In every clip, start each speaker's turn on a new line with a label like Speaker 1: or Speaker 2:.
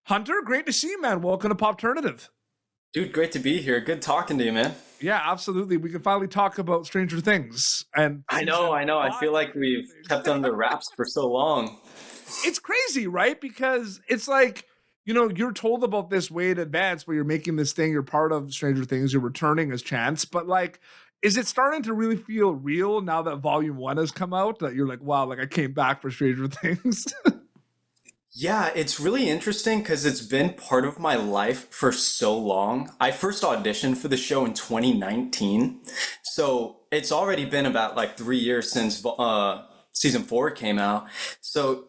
Speaker 1: Hunter, great to see you, man. Welcome to Popternative.
Speaker 2: Dude, great to be here. Good talking to you, man.
Speaker 1: Yeah, absolutely. We can finally talk about Stranger Things and
Speaker 2: I know,
Speaker 1: season
Speaker 2: I know. I
Speaker 1: five
Speaker 2: feel
Speaker 1: of
Speaker 2: like
Speaker 1: Stranger
Speaker 2: we've kept
Speaker 1: Things.
Speaker 2: under wraps for so long.
Speaker 1: It's crazy, right? Because it's like, you're told about this way in advance where you're making this thing, you're part of Stranger Things, you're returning as Chance, but like, is it starting to really feel real now that volume one has come out that you're like, wow, like I came back for Stranger Things?
Speaker 2: Yeah, it's really interesting because it's been part of my life for so long. I first auditioned for the show in 2019. So it's already been about like 3 years since season four came out. So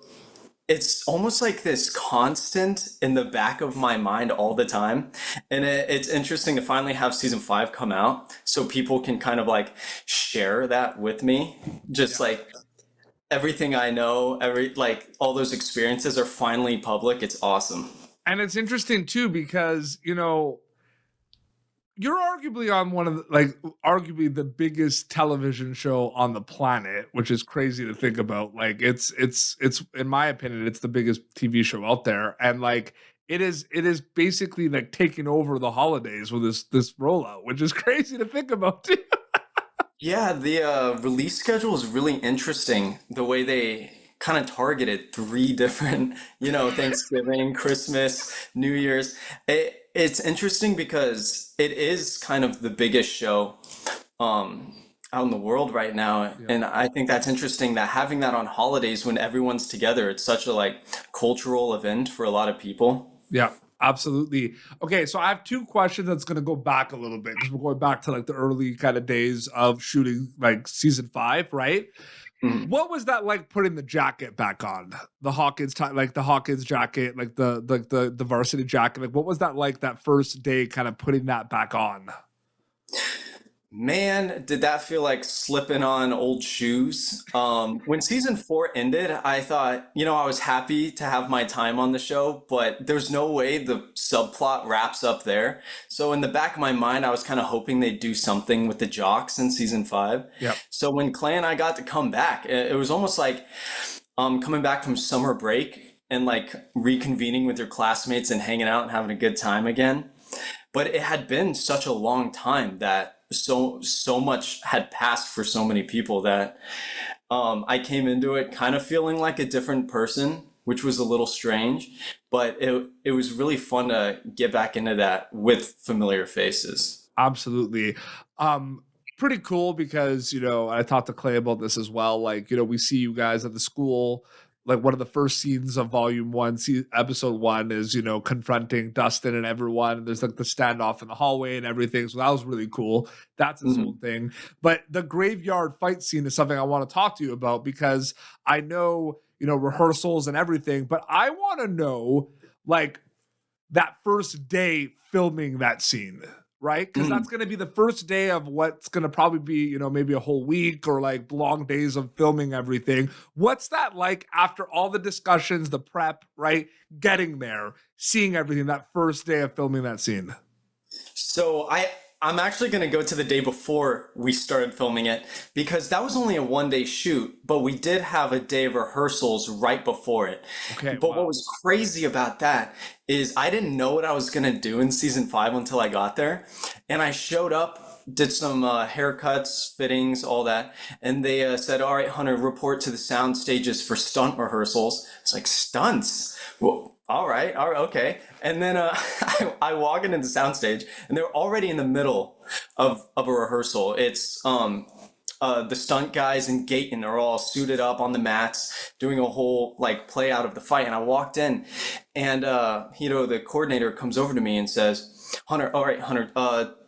Speaker 2: it's almost like this constant in the back of my mind all the time. And it's interesting to finally have season five come out so people can kind of like share that with me. Just
Speaker 1: Yeah.
Speaker 2: like everything I know, like all those experiences are finally public. It's awesome.
Speaker 1: And it's interesting too because, you're arguably on one of the, like arguably the biggest television show on the planet, which is crazy to think about. Like it's in my opinion, it's the biggest TV show out there. And like it is basically like taking over the holidays with this rollout, which is crazy to think about too.
Speaker 2: Yeah, the release schedule is really interesting. The way they kind of targeted three different, Thanksgiving, Christmas, New Year's. It's interesting because it is kind of the biggest show out in the world right now.
Speaker 1: Yeah.
Speaker 2: And I think that's interesting that having that on holidays when everyone's together, it's such a like cultural event for a lot of people.
Speaker 1: Yeah, absolutely. Okay, so I have two questions that's going to go back a little bit because we're going back to like the early kind of days of shooting like season five, right?
Speaker 2: Mhm.
Speaker 1: What was that like putting the jacket back on? The Hawkins like the Hawkins jacket, like the varsity jacket. Like what was that like that first day kind of putting that back on?
Speaker 2: Man, did that feel like slipping on old shoes? When season four ended, I thought, I was happy to have my time on the show, but there's no way the subplot wraps up there. So in the back of my mind, I was kind of hoping they'd do something with the jocks in season five.
Speaker 1: Yep.
Speaker 2: So when Clay and I got to come back, it was almost like coming back from summer break and like reconvening with your classmates and hanging out and having a good time again. But it had been such a long time that so much had passed for so many people that I came into it kind of feeling like a different person, which was a little strange. But it was really fun to get back into that with familiar faces.
Speaker 1: Absolutely. Um, Pretty cool because, I talked to Clay about this as well. Like, we see you guys at the school. Like one of the first scenes of volume one, episode one is, confronting Dustin and everyone. And there's like the standoff in the hallway and everything. So that was really cool. That's its own
Speaker 2: Mhm.
Speaker 1: thing. But the graveyard fight scene is something I want to talk to you about because I know, rehearsals and everything, but I want to know like that first day filming that scene, right? Because that's
Speaker 2: Mhm.
Speaker 1: going to be the first day of what's going to probably be, maybe a whole week or like long days of filming everything. What's that like after all the discussions, the prep, right? Getting there, seeing everything that first day of filming that scene.
Speaker 2: So I'm actually going to go to the day before we started filming it because that was only a 1 day shoot, but we did have a day of rehearsals right before it.
Speaker 1: Okay,
Speaker 2: But what
Speaker 1: wow.
Speaker 2: was crazy about that is I didn't know what I was going to do in season five until I got there. And I showed up, did some haircuts, fittings, all that. And they said, all right, Hunter, report to the sound stages for stunt rehearsals. It's like, stunts? Well, all right, okay. And then I walk into the soundstage, and they're already in the middle of a rehearsal. It's the stunt guys and Gayton are all suited up on the mats, doing a whole like play out of the fight. And I walked in, and the coordinator comes over to me and says, "Hunter, all right, Hunter,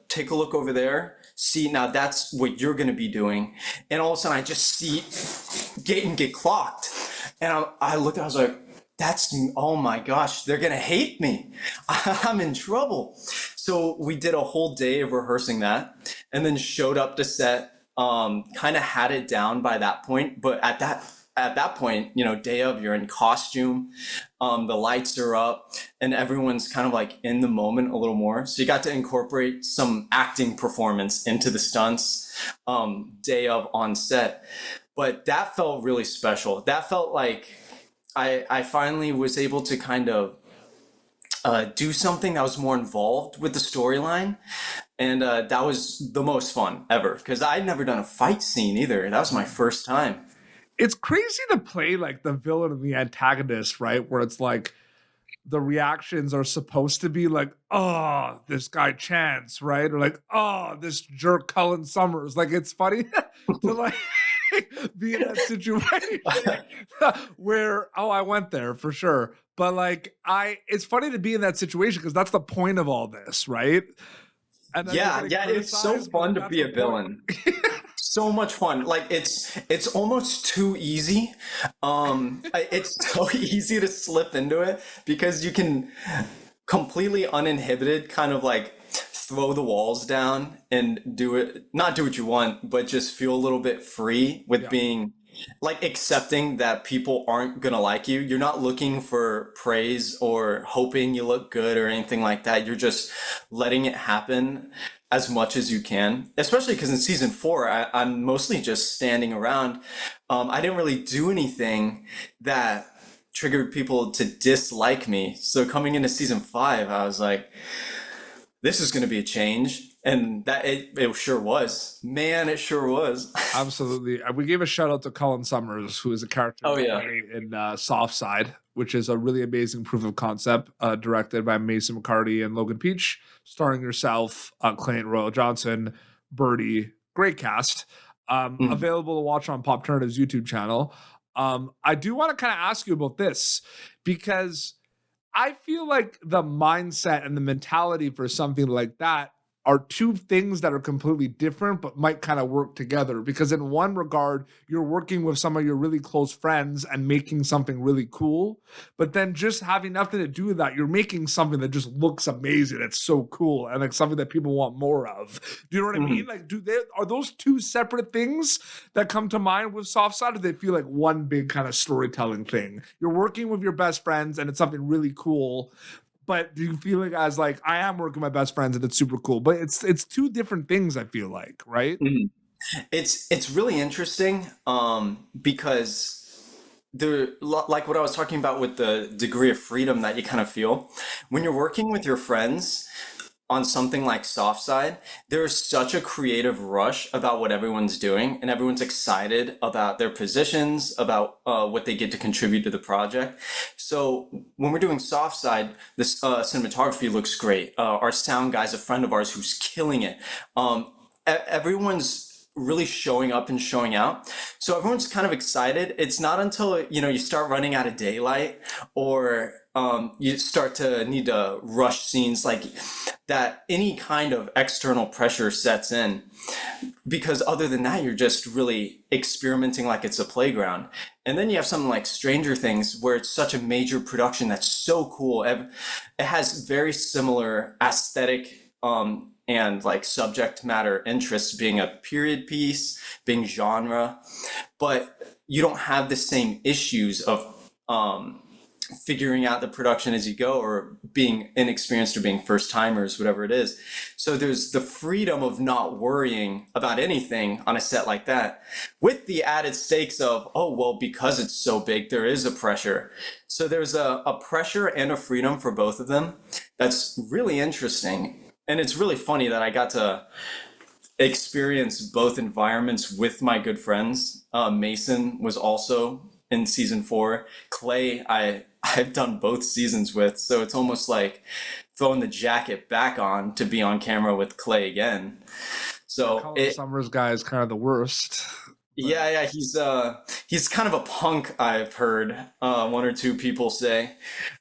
Speaker 2: take a look over there. See, now that's what you're going to be doing." And all of a sudden, I just see Gayton get clocked, and I looked. I was like, that's, oh my gosh, they're gonna hate me. I'm in trouble. So we did a whole day of rehearsing that and then showed up to set, kind of had it down by that point. But at that point, day of, you're in costume, the lights are up, and everyone's kind of like in the moment a little more. So you got to incorporate some acting performance into the stunts, day of on set. But that felt really special. That felt like I finally was able to kind of do something that was more involved with the storyline. And that was the most fun ever because I'd never done a fight scene either. That was my first time.
Speaker 1: It's crazy to play like the villain and the antagonist, right? Where it's like the reactions are supposed to be like, oh, this guy Chance, right? Or like, oh, this jerk Cullen Summers. Like, it's funny to like be in that situation where, oh, I went there for sure. But like, it's funny to be in that situation because that's the point of all this, right? And then you're
Speaker 2: Yeah,
Speaker 1: getting
Speaker 2: yeah, it's so
Speaker 1: criticized, but like,
Speaker 2: fun to
Speaker 1: that's
Speaker 2: be a
Speaker 1: the point.
Speaker 2: villain. So much fun. Like it's almost too easy. It's so easy to slip into it because you can completely uninhibited kind of like throw the walls down and do it, not do what you want, but just feel a little bit free with
Speaker 1: Yeah.
Speaker 2: being like accepting that people aren't gonna like you. You're not looking for praise or hoping you look good or anything like that. You're just letting it happen as much as you can, especially because in season four, I'm mostly just standing around. I didn't really do anything that triggered people to dislike me. So coming into season five, I was like, this is going to be a change. And that it sure was. Man, it sure was.
Speaker 1: Absolutely. We gave a shout out to Colin Summers, who is a character
Speaker 2: Oh, yeah.
Speaker 1: in Soft Side, which is a really amazing proof of concept, directed by Mason McCarty and Logan Peach, starring yourself, Clayton Royal Johnson, Birdie. Great cast.
Speaker 2: Mhm.
Speaker 1: Available to watch on Pop Turnative's YouTube channel. I do want to kind of ask you about this because I feel like the mindset and the mentality for something like that are two things that are completely different but might kind of work together, because in one regard you're working with some of your really close friends and making something really cool, but then just having nothing to do with that, you're making something that just looks amazing. It's so cool and like something that people want more of. Do you know what I mean?
Speaker 2: Mhm.
Speaker 1: Like, are those two separate things that come to mind with Soft Side, or do they feel like one big kind of storytelling thing? You're working with your best friends and it's something really cool, but do you feel like, as like, I am working with my best friends and it's super cool, but it's two different things, I feel like, right?
Speaker 2: Mhm. It's really interesting because like what I was talking about with the degree of freedom that you kind of feel when you're working with your friends on something like Soft Side, there's such a creative rush about what everyone's doing, and everyone's excited about their positions, about what they get to contribute to the project. So when we're doing Soft Side, this cinematography looks great. Our sound guy's a friend of ours who's killing it. Everyone's really showing up and showing out. So everyone's kind of excited. It's not until, you start running out of daylight or you start to need to rush scenes like that, any kind of external pressure sets in. Because other than that, you're just really experimenting like it's a playground. And then you have something like Stranger Things, where it's such a major production that's so cool. It has very similar aesthetic and like subject matter interests, being a period piece, being genre, but you don't have the same issues of figuring out the production as you go, or being inexperienced, or being first timers, whatever it is. So there's the freedom of not worrying about anything on a set like that, with the added stakes of, oh, well, because it's so big, there is a pressure. So there's a pressure and a freedom for both of them. That's really interesting. And it's really funny that I got to experience both environments with my good friends. Mason was also in season four. Clay, I've done both seasons with, so it's almost like throwing the jacket back on to be on camera with Clay again.
Speaker 1: Yeah,
Speaker 2: So
Speaker 1: Colin Summers guy is kind of the worst. But
Speaker 2: yeah, he's kind of a punk, I've heard one or two people say.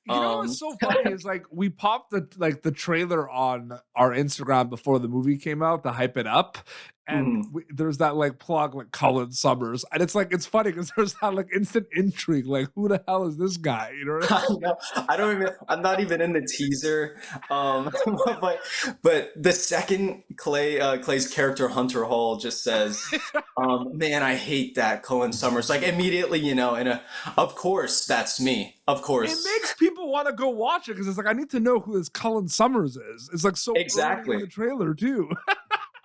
Speaker 1: you know what's so funny is like we popped the trailer on our Instagram before the movie came out to hype it up, and
Speaker 2: Mhm.
Speaker 1: there's that like plug like Colin Summers, and it's like it's funny because there's that like instant intrigue, like who the hell is this guy? You know what I
Speaker 2: I know. I don't even. I'm not even in the teaser. But the second Clay's character Hunter Hall just says,
Speaker 1: mean?
Speaker 2: "Man, I hate that Colin Summers." Like immediately, of course that's me. Of
Speaker 1: It
Speaker 2: course,
Speaker 1: makes people want to go watch it because it's like I need to know who this Colin Summers is. It's like so early in
Speaker 2: exactly.
Speaker 1: the trailer too.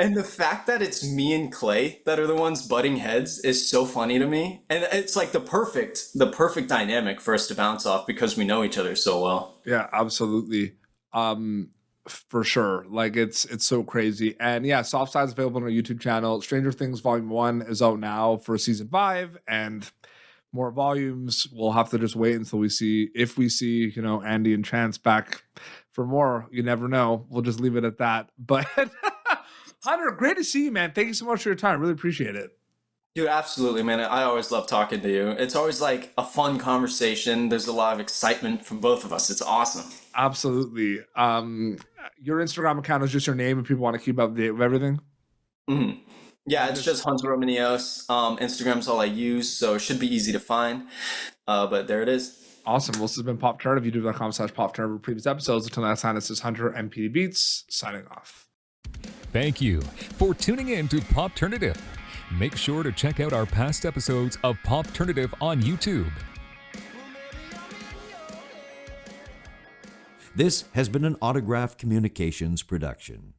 Speaker 2: And the fact that it's me and Clay that are the ones butting heads is so funny to me. And it's like the perfect dynamic for us to bounce off because we know each other so well.
Speaker 1: Yeah, absolutely. For sure. Like it's so crazy. And yeah, Soft Side's available on our YouTube channel. Stranger Things Volume 1 is out now for season 5, and more volumes. We'll have to just wait until we see, if we see, Andy and Chance back for more. You never know. We'll just leave it at that. But Hunter, great to see you, man. Thank you so much for your time. Really appreciate it.
Speaker 2: Dude, absolutely, man. I always love talking to you. It's always like a fun conversation. There's a lot of excitement from both of us. It's awesome.
Speaker 1: Absolutely. Your Instagram account is just your name if people want to keep up to date with everything.
Speaker 2: Hmm. Yeah, it's just Hunter Romanillos. Instagram's all I use, so it should be easy to find. But there it is.
Speaker 1: Awesome. Well, this has been Pop Turn. youtube.com/Pop Turn for previous episodes. Until next time, this is Hunter MPD Beats signing off.
Speaker 3: Thank you for tuning in to Popternative. Make sure to check out our past episodes of Popternative on YouTube.
Speaker 4: This has been an Autograph Communications production.